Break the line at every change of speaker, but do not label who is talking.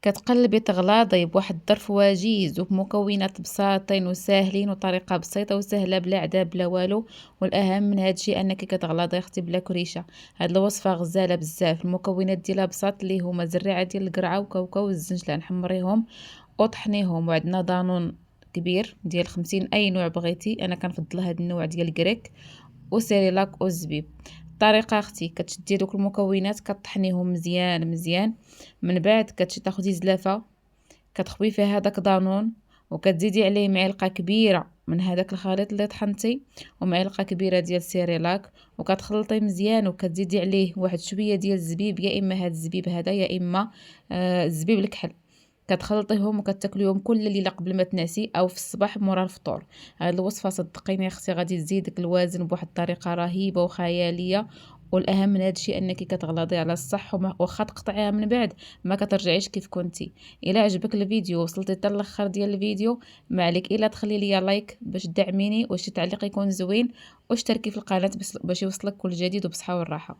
كتقلبي تغلاضي بواحد الظرف وجيز وبمكونات بساطين وساهلين وطريقة بسيطة وسهلة بلا عذاب بلا والو. والاهم من هادشي انك كتغلاضي اختي بلا كريشة. هاد الوصفة غزالة بزاف، المكونات ديالها بساط اللي هما زريعة ديال القرعة وكاوكاو والزنجلان، حمريهم وطحنيهم. وعندنا دانون كبير ديال 50 اي نوع بغيتي، انا كنفضل هاد النوع ديال الكريك وسيريلاك والزبيب. الطريقه اختي كتشدي دوك المكونات كطحنيهم مزيان مزيان، من بعد تاخدي زلافه كتخوي فيها داك دانون وكتزيدي عليه معلقه كبيره من هذاك الخليط اللي طحنتي ومعلقه كبيره ديال سيريلاك، وكتخلطي مزيان وكتزيدي عليه واحد شويه ديال الزبيب، يا اما هاد الزبيب هذا يا اما الزبيب الكحل. كتخلطيهم وكتاكليهم كل ليله قبل ما تنعسي او في الصباح مورا الفطور. هاد الوصفه صدقيني اختي غادي تزيدك الوزن بواحد الطريقه رهيبه وخياليه. والاهم من هادشي انك كتغلظي على الصح، واخا تقطعيها من بعد ما كترجعيش كيف كنتي. الا عجبك الفيديو وصلتي حتى الاخر ديال الفيديو، ما عليك الا تخلي ليا لايك باش تدعميني وشي تعليق يكون زوين، واشتركي في القناه باش يوصلك كل جديد، وبصحه والراحه.